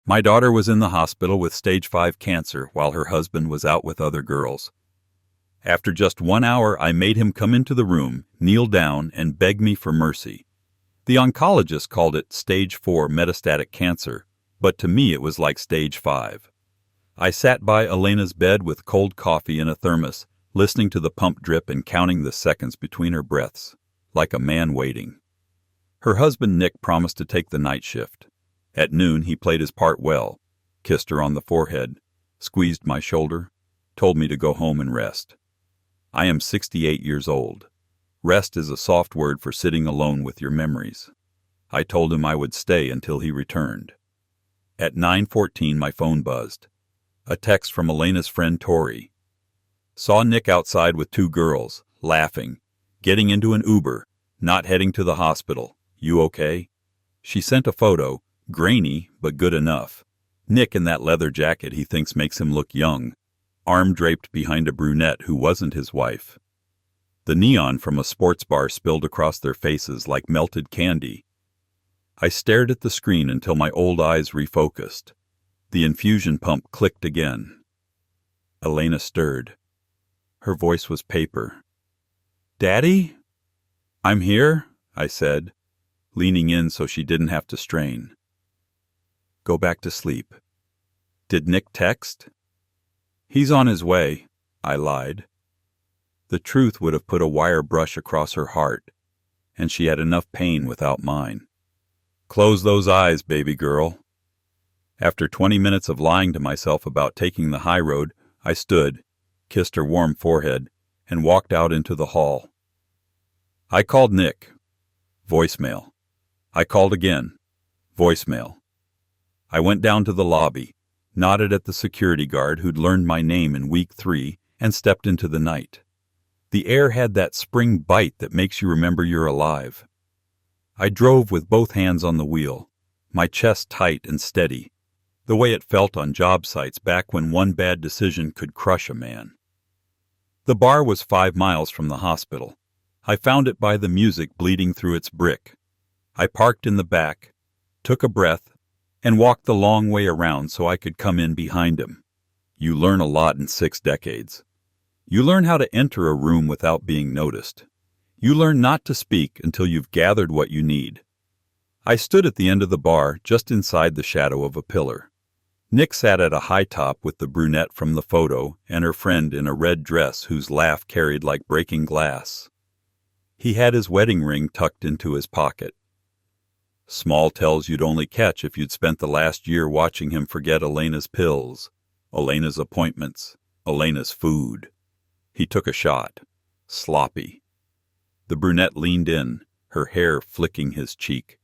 My daughter was in the hospital with stage 5 cancer while her husband was out with other girls. After just 1 hour, I made him come into the room, kneel down, and beg me for mercy. The oncologist called it stage 4 metastatic cancer, but to me it was like stage 5. I sat by Elena's bed with cold coffee in a thermos, listening to the pump drip and counting the seconds between her breaths, like a man waiting. Her husband Nick promised to take the night shift. At noon he played his part well, kissed her on the forehead, squeezed my shoulder, told me to go home and rest. I am 68 years old. Rest is a soft word for sitting alone with your memories. I told him I would stay until he returned. At 9:14 my phone buzzed. A text from Elena's friend Tori. Saw Nick outside with 2 girls, laughing, getting into an Uber, not heading to the hospital. You okay? She sent a photo, grainy but good enough. Nick in that leather jacket he thinks makes him look young, arm draped behind a brunette who wasn't his wife. The neon from a sports bar spilled across their faces like melted candy. I stared at the screen until my old eyes refocused. The infusion pump clicked again. Elena stirred. Her voice was paper. "Daddy?" "I'm here," I said, leaning in so she didn't have to strain. "Go back to sleep." "Did Nick text?" "He's on his way," I lied. The truth would have put a wire brush across her heart, and she had enough pain without mine. "Close those eyes, baby girl." After 20 minutes of lying to myself about taking the high road, I stood, kissed her warm forehead, and walked out into the hall. I called Nick. Voicemail. I called again. Voicemail. I went down to the lobby, nodded at the security guard who'd learned my name in week 3, and stepped into the night. The air had that spring bite that makes you remember you're alive. I drove with both hands on the wheel, my chest tight and steady, the way it felt on job sites back when one bad decision could crush a man. The bar was 5 miles from the hospital. I found it by the music bleeding through its brick. I parked in the back, took a breath, and walked the long way around so I could come in behind him. You learn a lot in 6 decades. You learn how to enter a room without being noticed. You learn not to speak until you've gathered what you need. I stood at the end of the bar, just inside the shadow of a pillar. Nick sat at a high top with the brunette from the photo and her friend in a red dress whose laugh carried like breaking glass. He had his wedding ring tucked into his pocket. Small tells you'd only catch if you'd spent the last year watching him forget Elena's pills, Elena's appointments, Elena's food. He took a shot. Sloppy. The brunette leaned in, her hair flicking his cheek.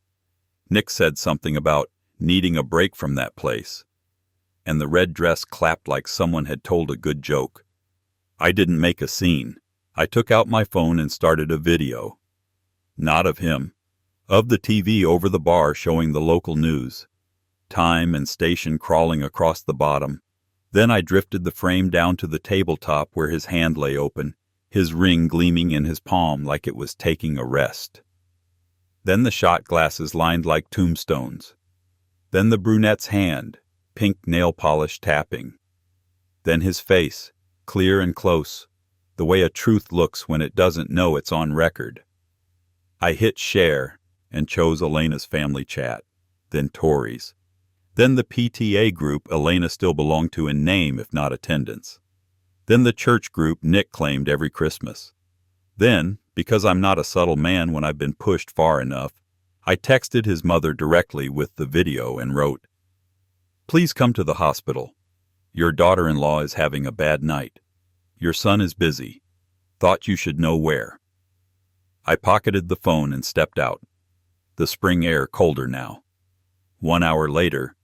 Nick said something about needing a break from that place, and the red dress clapped like someone had told a good joke. I didn't make a scene. I took out my phone and started a video. Not of him. Of the TV over the bar showing the local news. Time and station crawling across the bottom. Then I drifted the frame down to the tabletop where his hand lay open, his ring gleaming in his palm like it was taking a rest. Then the shot glasses lined like tombstones. Then the brunette's hand, pink nail polish tapping. Then his face, clear and close, the way a truth looks when it doesn't know it's on record. I hit share and chose Elena's family chat, then Tori's. Then the PTA group Elena still belonged to in name if not attendance. Then the church group Nick claimed every Christmas. Then, because I'm not a subtle man when I've been pushed far enough, I texted his mother directly with the video and wrote, "Please come to the hospital. Your daughter-in-law is having a bad night. Your son is busy. Thought you should know where." I pocketed the phone and stepped out. The spring air colder now. 1 hour later,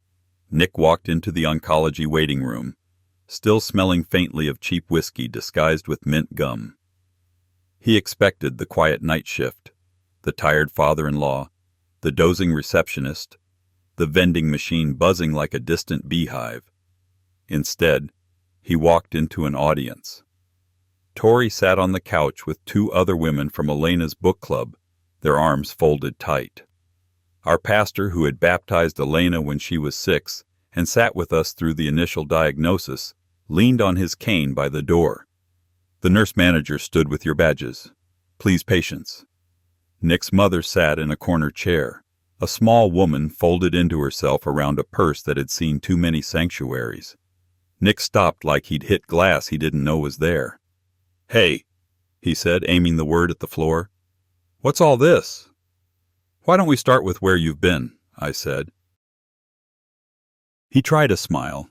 Nick walked into the oncology waiting room, still smelling faintly of cheap whiskey disguised with mint gum. He expected the quiet night shift, the tired father-in-law, the dozing receptionist, the vending machine buzzing like a distant beehive. Instead, he walked into an audience. Tori sat on the couch with 2 other women from Elena's book club, their arms folded tight. Our pastor, who had baptized Elena when she was 6, and sat with us through the initial diagnosis, leaned on his cane by the door. The nurse manager stood with your badges. Please, patience. Nick's mother sat in a corner chair, a small woman folded into herself around a purse that had seen too many sanctuaries. Nick stopped like he'd hit glass he didn't know was there. "Hey," he said, aiming the word at the floor. "What's all this?" "Why don't we start with where you've been?" I said. He tried a smile.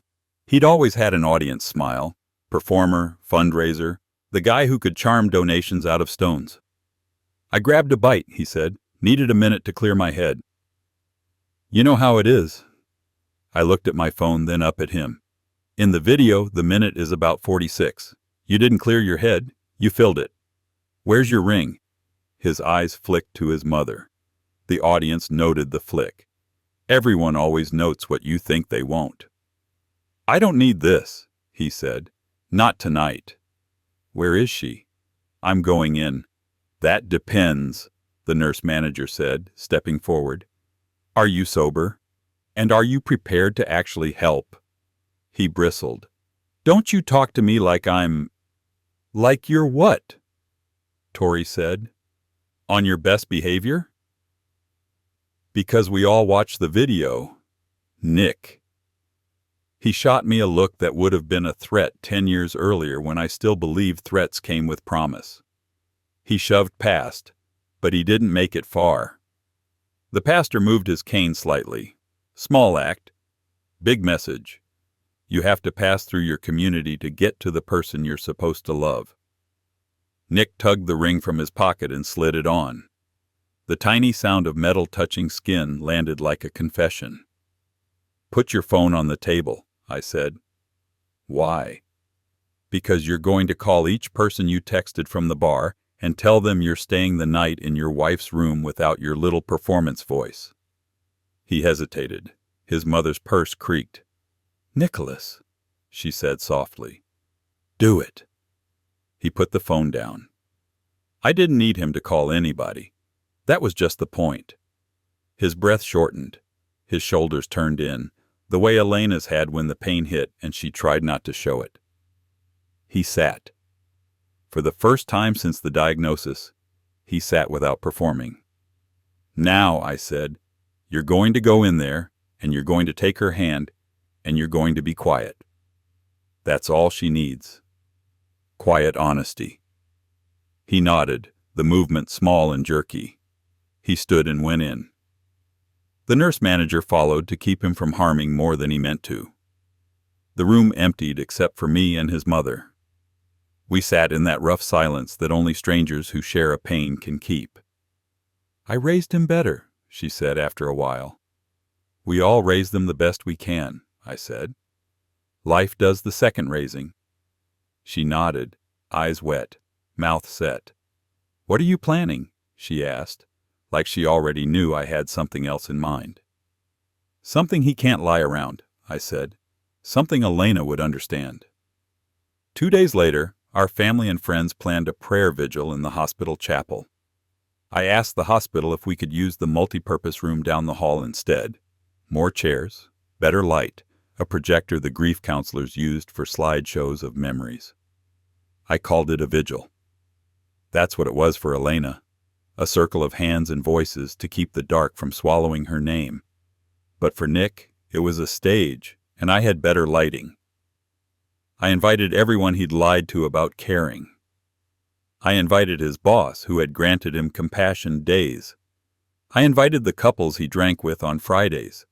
He'd always had an audience smile. Performer, fundraiser, the guy who could charm donations out of stones. "I grabbed a bite," he said. "Needed a minute to clear my head." "You know how it is." I looked at my phone, then up at him. "In the video, the minute is about 46. You didn't clear your head. You filled it. Where's your ring?" His eyes flicked to his mother. The audience noted the flick. Everyone always notes what you think they won't. "I don't need this," he said. "Not tonight." "Where is she?" "I'm going in." "That depends," the nurse manager said, stepping forward. "Are you sober? And are you prepared to actually help?" He bristled. "Don't you talk to me like I'm—" "Like you're what?" Tori said. "On your best behavior?" "Because we all watched the video. Nick." He shot me a look that would have been a threat 10 years earlier when I still believed threats came with promise. He shoved past, but he didn't make it far. The pastor moved his cane slightly. Small act. Big message. You have to pass through your community to get to the person you're supposed to love. Nick tugged the ring from his pocket and slid it on. The tiny sound of metal touching skin landed like a confession. "Put your phone on the table," I said. "Why?" "Because you're going to call each person you texted from the bar and tell them you're staying the night in your wife's room without your little performance voice." He hesitated. His mother's purse creaked. "Nicholas," she said softly. "Do it." He put the phone down. I didn't need him to call anybody. That was just the point. His breath shortened. His shoulders turned in, the way Elena's had when the pain hit and she tried not to show it. He sat. For the first time since the diagnosis, he sat without performing. "Now," I said, "you're going to go in there, and you're going to take her hand, and you're going to be quiet. That's all she needs. Quiet honesty." He nodded, the movement small and jerky. He stood and went in. The nurse manager followed to keep him from harming more than he meant to. The room emptied except for me and his mother. We sat in that rough silence that only strangers who share a pain can keep. "I raised him better," she said after a while. "We all raise them the best we can," I said. "Life does the second raising." She nodded, eyes wet, mouth set. "What are you planning?" she asked, like she already knew I had something else in mind. "Something he can't lie around," I said. "Something Elena would understand." 2 days later, our family and friends planned a prayer vigil in the hospital chapel. I asked the hospital if we could use the multi-purpose room down the hall instead. More chairs, better light, a projector the grief counselors used for slideshows of memories. I called it a vigil. That's what it was for Elena. A circle of hands and voices to keep the dark from swallowing her name. But for Nick, it was a stage, and I had better lighting. I invited everyone he'd lied to about caring. I invited his boss, who had granted him compassion days. I invited the couples he drank with on Fridays,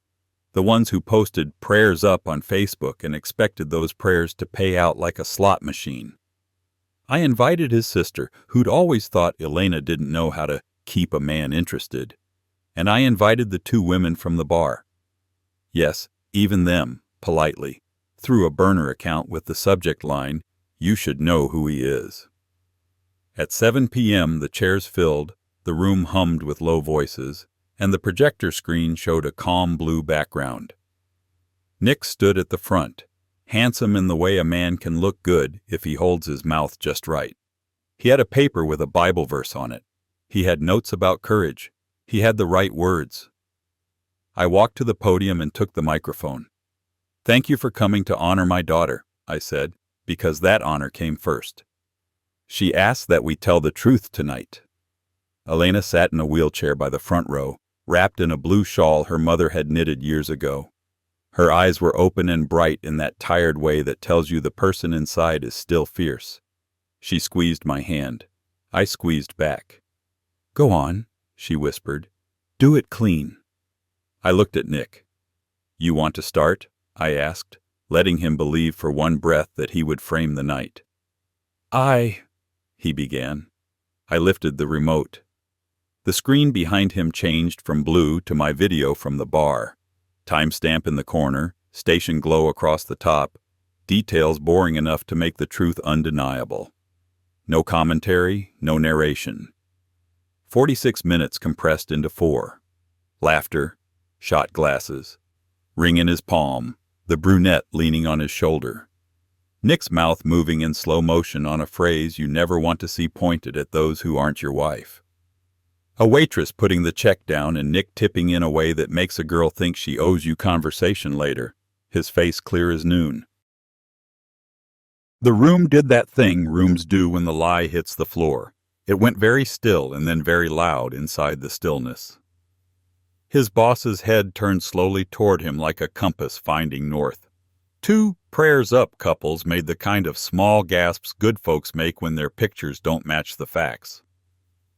the ones who posted prayers up on Facebook and expected those prayers to pay out like a slot machine. I invited his sister, who'd always thought Elena didn't know how to keep a man interested. And I invited the 2 women from the bar. Yes, even them, politely, through a burner account with the subject line, "You should know who he is." At 7 p.m. the chairs filled, the room hummed with low voices, and the projector screen showed a calm blue background. Nick stood at the front, handsome in the way a man can look good if he holds his mouth just right. He had a paper with a Bible verse on it. He had notes about courage. He had the right words. I walked to the podium and took the microphone. Thank you for coming to honor my daughter, I said, because that honor came first. She asked that we tell the truth tonight. Elena sat in a wheelchair by the front row, wrapped in a blue shawl her mother had knitted years ago. Her eyes were open and bright in that tired way that tells you the person inside is still fierce. She squeezed my hand. I squeezed back. "Go on," she whispered. "Do it clean." I looked at Nick. "You want to start?" I asked, letting him believe for one breath that he would frame the night. He began. I lifted the remote. The screen behind him changed from blue to my video from the bar. Timestamp in the corner, station glow across the top, details boring enough to make the truth undeniable. No commentary, no narration. 46 minutes compressed into 4. Laughter, shot glasses, ring in his palm, the brunette leaning on his shoulder. Nick's mouth moving in slow motion on a phrase you never want to see pointed at those who aren't your wife. A waitress putting the check down and Nick tipping in a way that makes a girl think she owes you conversation later, his face clear as noon. The room did that thing rooms do when the lie hits the floor. It went very still and then very loud inside the stillness. His boss's head turned slowly toward him like a compass finding north. 2 prayers up couples made the kind of small gasps good folks make when their pictures don't match the facts.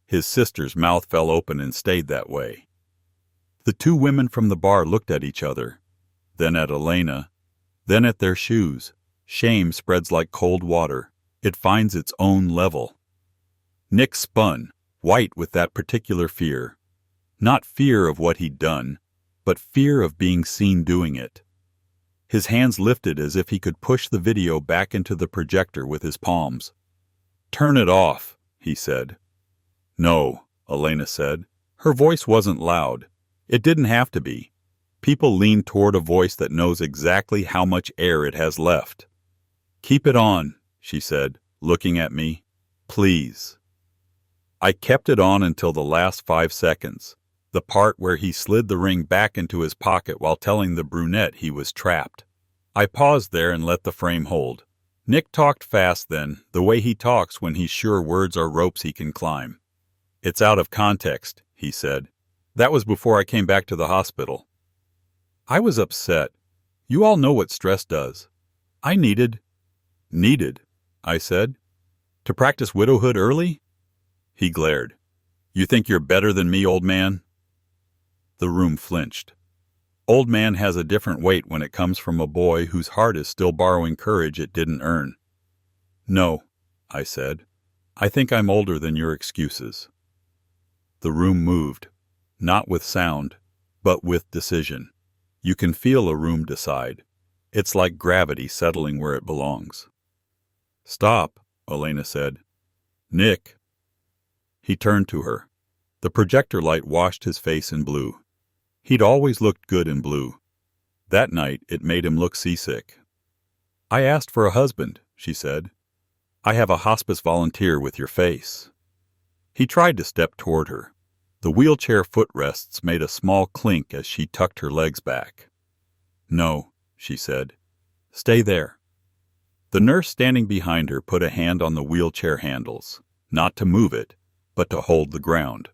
His sister's mouth fell open and stayed that way. The 2 women from the bar looked at each other, then at Elena, then at their shoes. Shame spreads like cold water. It finds its own level. Nick spun, white with that particular fear. Not fear of what he'd done, but fear of being seen doing it. His hands lifted as if he could push the video back into the projector with his palms. "Turn it off," he said. "No," Elena said. Her voice wasn't loud. It didn't have to be. People lean toward a voice that knows exactly how much air it has left. "Keep it on," she said, looking at me. "Please." I kept it on until the last 5 seconds, the part where he slid the ring back into his pocket while telling the brunette he was trapped. I paused there and let the frame hold. Nick talked fast then, the way he talks when he's sure words are ropes he can climb. "It's out of context," he said. "That was before I came back to the hospital." I was upset. You all know what stress does. I needed, I said, "to practice widowhood early?" He glared. "You think you're better than me, old man?" The room flinched. Old man has a different weight when it comes from a boy whose heart is still borrowing courage it didn't earn. "No," I said. "I think I'm older than your excuses." The room moved, not with sound, but with decision. You can feel a room decide. It's like gravity settling where it belongs. "Stop," Elena said. "Nick." He turned to her. The projector light washed his face in blue. He'd always looked good in blue. That night it made him look seasick. "I asked for a husband," she said. "I have a hospice volunteer with your face." He tried to step toward her. The wheelchair footrests made a small clink as she tucked her legs back. "No," she said. "Stay there." The nurse standing behind her put a hand on the wheelchair handles, not to move it, but to hold the ground.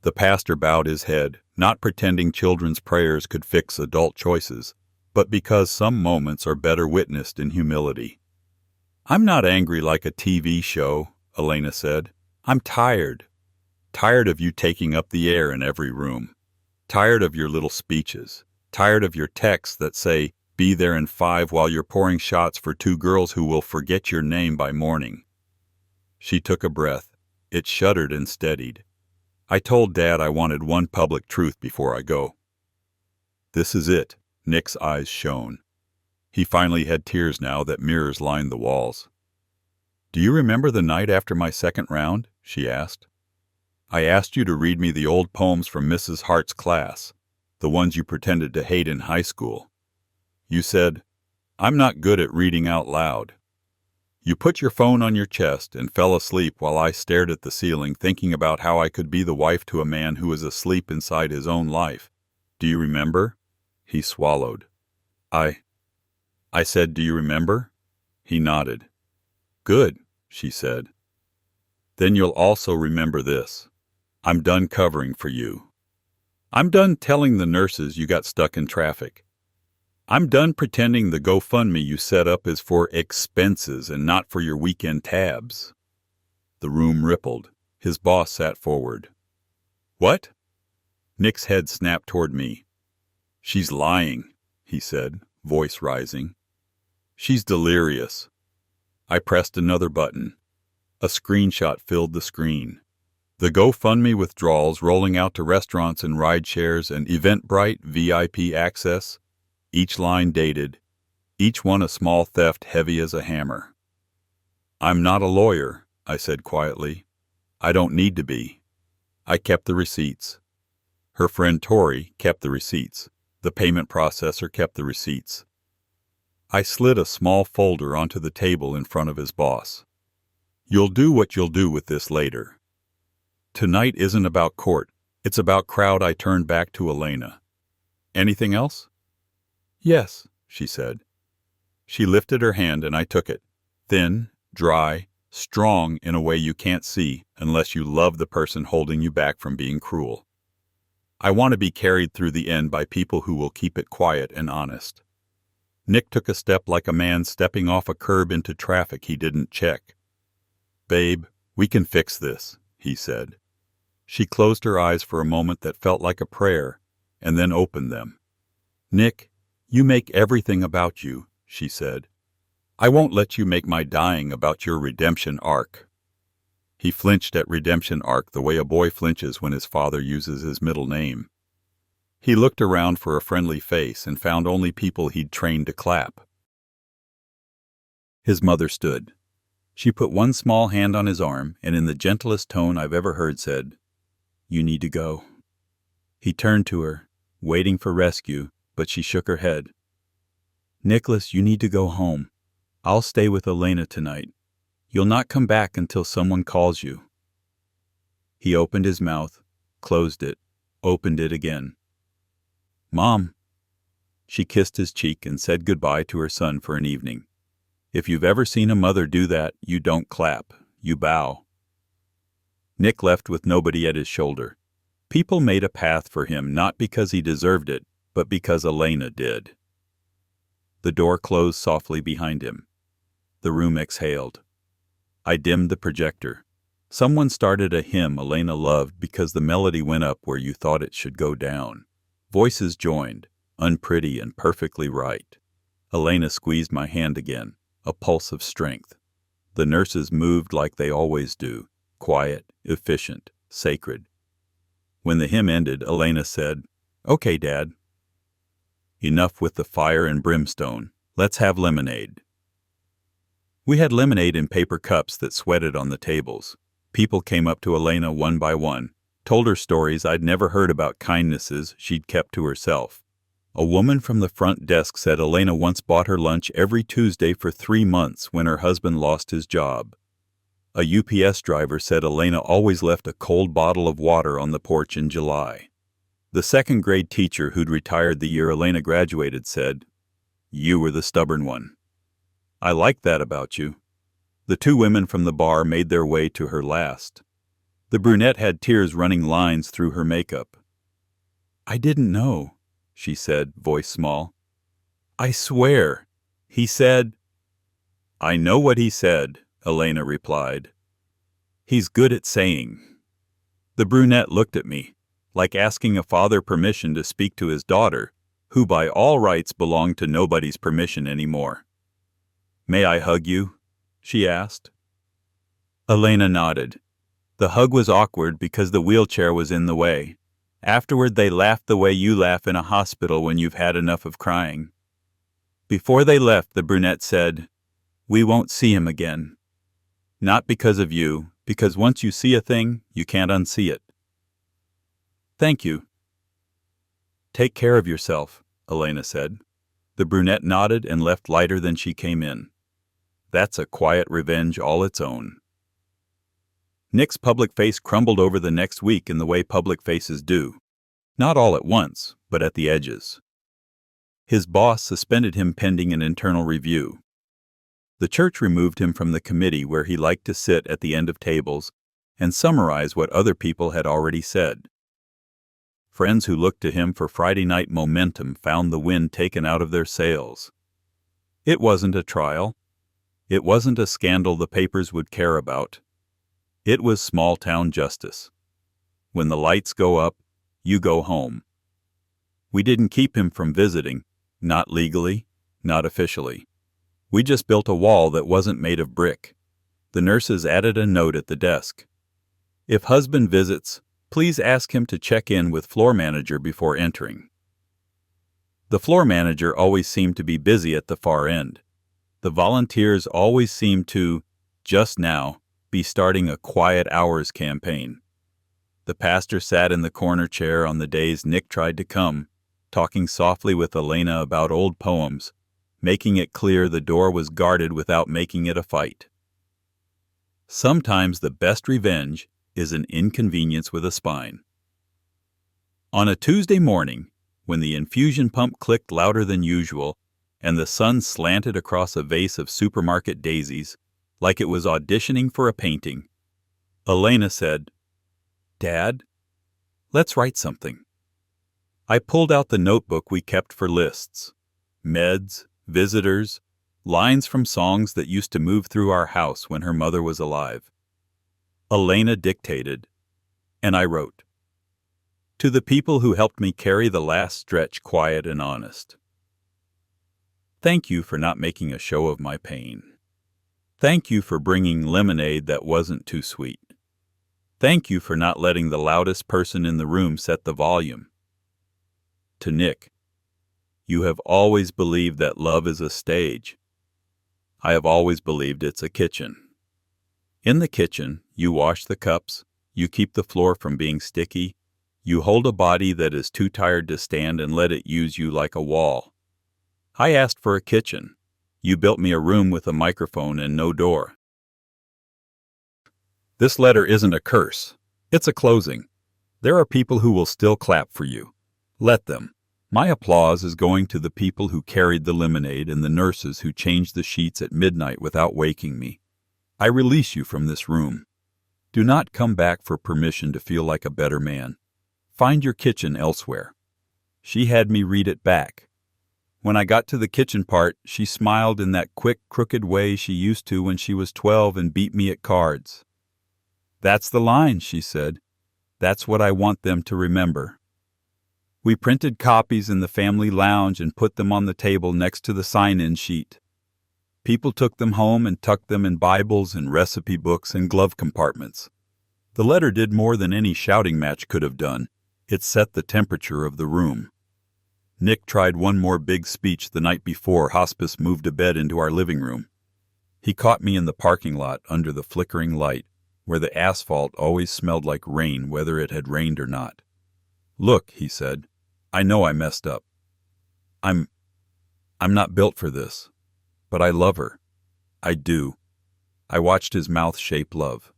The pastor bowed his head, not pretending children's prayers could fix adult choices, but because some moments are better witnessed in humility. "I'm not angry like a TV show," Elena said. "I'm tired. Tired of you taking up the air in every room. Tired of your little speeches. Tired of your texts that say, 'Be there in 5' while you're pouring shots for 2 girls who will forget your name by morning." She took a breath. It shuddered and steadied. "I told Dad I wanted one public truth before I go." "This is it," Nick's eyes shone. He finally had tears now that mirrors lined the walls. "Do you remember the night after my second round?" she asked. "I asked you to read me the old poems from Mrs. Hart's class, the ones you pretended to hate in high school. You said, 'I'm not good at reading out loud.' You put your phone on your chest and fell asleep while I stared at the ceiling thinking about how I could be the wife to a man who was asleep inside his own life. Do you remember?" He swallowed. I said, "Do you remember?" He nodded. "Good," she said. "Then you'll also remember this. I'm done covering for you. I'm done telling the nurses you got stuck in traffic. I'm done pretending the GoFundMe you set up is for expenses and not for your weekend tabs." The room rippled. His boss sat forward. "What?" Nick's head snapped toward me. "She's lying," he said, voice rising. "She's delirious." I pressed another button. A screenshot filled the screen. The GoFundMe withdrawals rolling out to restaurants and ride shares and Eventbrite VIP access, each line dated, each one a small theft heavy as a hammer. "I'm not a lawyer," I said quietly. "I don't need to be." I kept the receipts. Her friend Tori kept the receipts. The payment processor kept the receipts. I slid a small folder onto the table in front of his boss. "You'll do what you'll do with this later. Tonight isn't about court. It's about crowd." I turned back to Elena. "Anything else?" "Yes," she said. She lifted her hand and I took it. Thin, dry, strong in a way you can't see unless you love the person holding you back from being cruel. I want to be carried through the end by people who will keep it quiet and honest. Nick took a step like a man stepping off a curb into traffic he didn't check. "Babe, we can fix this," he said. She closed her eyes for a moment that felt like a prayer, and then opened them. "Nick, you make everything about you," she said. "I won't let you make my dying about your redemption arc." He flinched at redemption arc the way a boy flinches when his father uses his middle name. He looked around for a friendly face and found only people he'd trained to clap. His mother stood. She put one small hand on his arm and in the gentlest tone I've ever heard said, "You need to go." He turned to her, waiting for rescue, but she shook her head. "Nicholas, you need to go home. I'll stay with Elena tonight. You'll not come back until someone calls you." He opened his mouth, closed it, opened it again. "Mom." She kissed his cheek and said goodbye to her son for an evening. If you've ever seen a mother do that, you don't clap, you bow. Nick left with nobody at his shoulder. People made a path for him not because he deserved it, but because Elena did. The door closed softly behind him. The room exhaled. I dimmed the projector. Someone started a hymn Elena loved because the melody went up where you thought it should go down. Voices joined, unpretty and perfectly right. Elena squeezed my hand again, a pulse of strength. The nurses moved like they always do, quiet, efficient, sacred. When the hymn ended, Elena said, "Okay, Dad." "Enough with the fire and brimstone. Let's have lemonade." We had lemonade in paper cups that sweated on the tables. People came up to Elena one by one, told her stories I'd never heard about kindnesses she'd kept to herself. A woman from the front desk said Elena once bought her lunch every Tuesday for 3 months when her husband lost his job. A UPS driver said Elena always left a cold bottle of water on the porch in July. The second-grade teacher who'd retired the year Elena graduated said, "You were the stubborn one." I liked that about you. The 2 women from the bar made their way to her last. The brunette had tears running lines through her makeup. "I didn't know," she said, voice small. "I swear, he said—" "I know what he said," Elena replied. "He's good at saying." The brunette looked at me, like asking a father permission to speak to his daughter, who by all rights belonged to nobody's permission anymore. "May I hug you?" she asked. Elena nodded. The hug was awkward because the wheelchair was in the way. Afterward, they laughed the way you laugh in a hospital when you've had enough of crying. Before they left, the brunette said, "We won't see him again. Not because of you, because once you see a thing, you can't unsee it." "Thank you." "Take care of yourself," Elena said. The brunette nodded and left lighter than she came in. That's a quiet revenge all its own. Nick's public face crumbled over the next week in the way public faces do. Not all at once, but at the edges. His boss suspended him pending an internal review. The church removed him from the committee where he liked to sit at the end of tables and summarize what other people had already said. Friends who looked to him for Friday night momentum found the wind taken out of their sails. It wasn't a trial. It wasn't a scandal the papers would care about. It was small-town justice. When the lights go up, you go home. We didn't keep him from visiting, not legally, not officially. We just built a wall that wasn't made of brick. The nurses added a note at the desk. If husband visits, please ask him to check in with floor manager before entering. The floor manager always seemed to be busy at the far end. The volunteers always seemed to, just now, be starting a quiet hours campaign. The pastor sat in the corner chair on the days Nick tried to come, talking softly with Elena about old poems, making it clear the door was guarded without making it a fight. Sometimes the best revenge is an inconvenience with a spine. On a Tuesday morning, when the infusion pump clicked louder than usual and the sun slanted across a vase of supermarket daisies like it was auditioning for a painting, Elena said, "Dad, let's write something." I pulled out the notebook we kept for lists. Meds, visitors, lines from songs that used to move through our house when her mother was alive. Elena dictated, and I wrote. To the people who helped me carry the last stretch quiet and honest. Thank you for not making a show of my pain. Thank you for bringing lemonade that wasn't too sweet. Thank you for not letting the loudest person in the room set the volume. To Nick, you have always believed that love is a stage. I have always believed it's a kitchen. In the kitchen, you wash the cups, you keep the floor from being sticky, you hold a body that is too tired to stand and let it use you like a wall. I asked for a kitchen. You built me a room with a microphone and no door. This letter isn't a curse. It's a closing. There are people who will still clap for you. Let them. My applause is going to the people who carried the lemonade and the nurses who changed the sheets at midnight without waking me. I release you from this room. Do not come back for permission to feel like a better man. Find your kitchen elsewhere. She had me read it back. When I got to the kitchen part, she smiled in that quick, crooked way she used to when she was 12 and beat me at cards. That's the line, she said. That's what I want them to remember. We printed copies in the family lounge and put them on the table next to the sign-in sheet. People took them home and tucked them in Bibles and recipe books and glove compartments. The letter did more than any shouting match could have done. It set the temperature of the room. Nick tried one more big speech the night before hospice moved a bed into our living room. He caught me in the parking lot under the flickering light, where the asphalt always smelled like rain whether it had rained or not. Look, he said, I know I messed up. I'm not built for this, but I love her. I do. I watched his mouth shape love.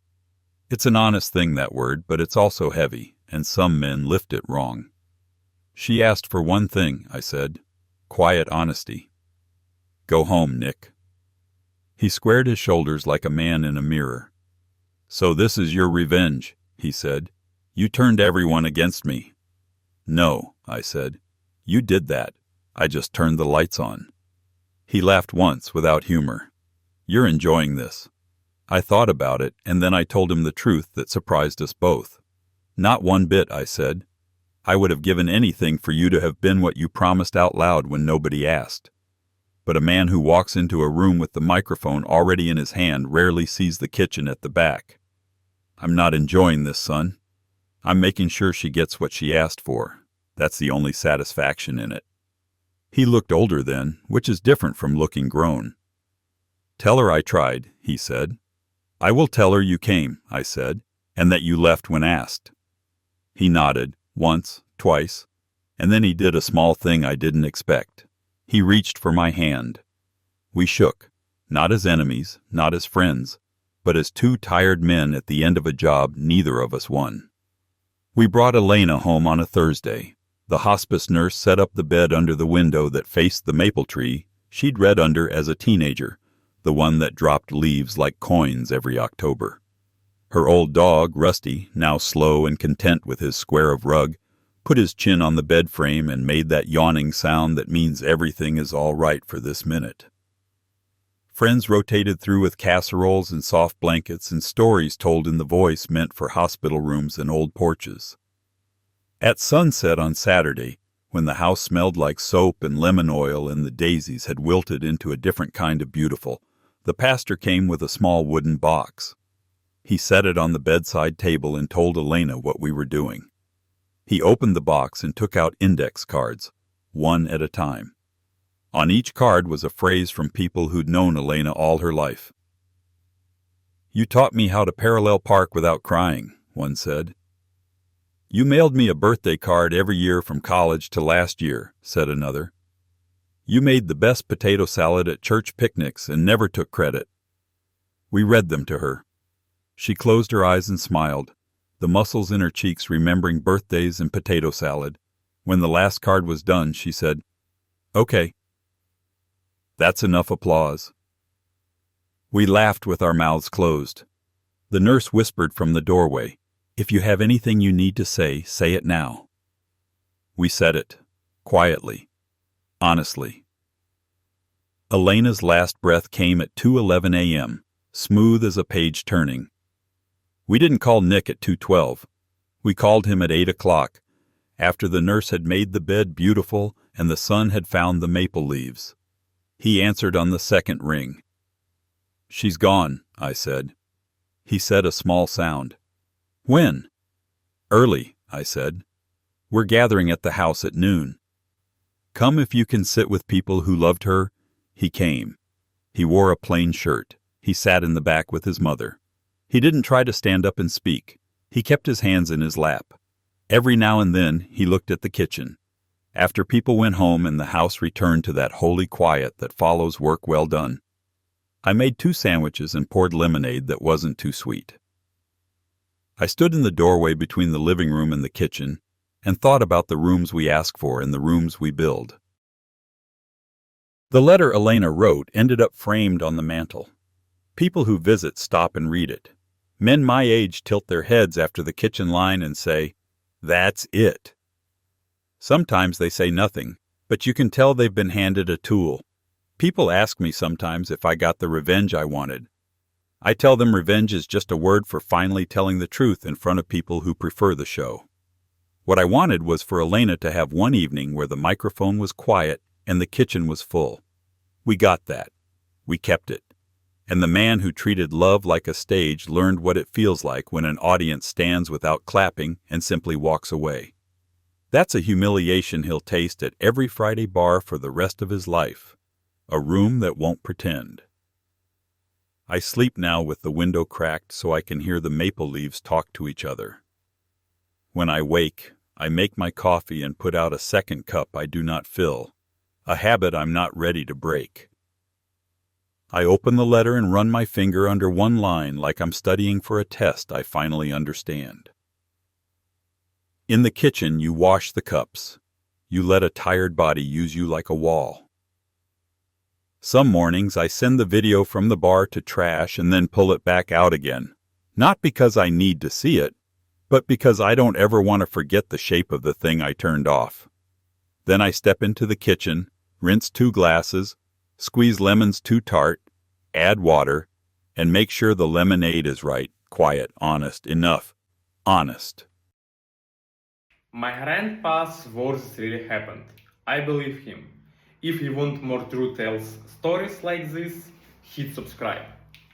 It's an honest thing, that word, but it's also heavy, and some men lift it wrong. She asked for one thing, I said. Quiet honesty. Go home, Nick. He squared his shoulders like a man in a mirror. So this is your revenge, he said. You turned everyone against me. No, I said. You did that. I just turned the lights on. He laughed once without humor. You're enjoying this. I thought about it, and then I told him the truth that surprised us both. Not one bit, I said. I would have given anything for you to have been what you promised out loud when nobody asked. But a man who walks into a room with the microphone already in his hand rarely sees the kitchen at the back. I'm not enjoying this, son. I'm making sure she gets what she asked for. That's the only satisfaction in it. He looked older then, which is different from looking grown. Tell her I tried, he said. I will tell her you came, I said, and that you left when asked. He nodded, once, twice, and then he did a small thing I didn't expect. He reached for my hand. We shook, not as enemies, not as friends, but as two tired men at the end of a job neither of us won. We brought Elena home on a Thursday. The hospice nurse set up the bed under the window that faced the maple tree she'd read under as a teenager, the one that dropped leaves like coins every October. Her old dog, Rusty, now slow and content with his square of rug, put his chin on the bed frame and made that yawning sound that means everything is all right for this minute. Friends rotated through with casseroles and soft blankets and stories told in the voice meant for hospital rooms and old porches. At sunset on Saturday, when the house smelled like soap and lemon oil and the daisies had wilted into a different kind of beautiful, the pastor came with a small wooden box. He set it on the bedside table and told Elena what we were doing. He opened the box and took out index cards, one at a time. On each card was a phrase from people who'd known Elena all her life. "You taught me how to parallel park without crying," one said. "You mailed me a birthday card every year from college to last year," said another. "You made the best potato salad at church picnics and never took credit." We read them to her. She closed her eyes and smiled, the muscles in her cheeks remembering birthdays and potato salad. When the last card was done, she said, "Okay." That's enough applause. We laughed with our mouths closed. The nurse whispered from the doorway, "If you have anything you need to say it now." We said it, quietly, honestly. Elena's last breath came at 2:11 a.m., smooth as a page turning. We didn't call Nick at 2:12. We called him at 8 o'clock, after the nurse had made the bed beautiful and the sun had found the maple leaves. He answered on the second ring. "She's gone," I said. He said a small sound. "When?" "Early," I said. "We're gathering at the house at noon. Come if you can sit with people who loved her." He came. He wore a plain shirt. He sat in the back with his mother. He didn't try to stand up and speak. He kept his hands in his lap. Every now and then he looked at the kitchen. After people went home and the house returned to that holy quiet that follows work well done, I made 2 sandwiches and poured lemonade that wasn't too sweet. I stood in the doorway between the living room and the kitchen and thought about the rooms we ask for and the rooms we build. The letter Elena wrote ended up framed on the mantel. People who visit stop and read it. Men my age tilt their heads after the kitchen line and say, "That's it." Sometimes they say nothing, but you can tell they've been handed a tool. People ask me sometimes if I got the revenge I wanted. I tell them revenge is just a word for finally telling the truth in front of people who prefer the show. What I wanted was for Elena to have one evening where the microphone was quiet and the kitchen was full. We got that. We kept it. And the man who treated love like a stage learned what it feels like when an audience stands without clapping and simply walks away. That's a humiliation he'll taste at every Friday bar for the rest of his life. A room that won't pretend. I sleep now with the window cracked so I can hear the maple leaves talk to each other. When I wake, I make my coffee and put out a second cup I do not fill, a habit I'm not ready to break. I open the letter and run my finger under one line like I'm studying for a test I finally understand. In the kitchen, you wash the cups. You let a tired body use you like a wall. Some mornings, I send the video from the bar to trash and then pull it back out again. Not because I need to see it, but because I don't ever want to forget the shape of the thing I turned off. Then I step into the kitchen, rinse 2 glasses, squeeze lemons too tart, add water, and make sure the lemonade is right, quiet, honest, enough. Honest. My grandpa's words really happened. I believe him. If you want more true tales stories like this, hit subscribe.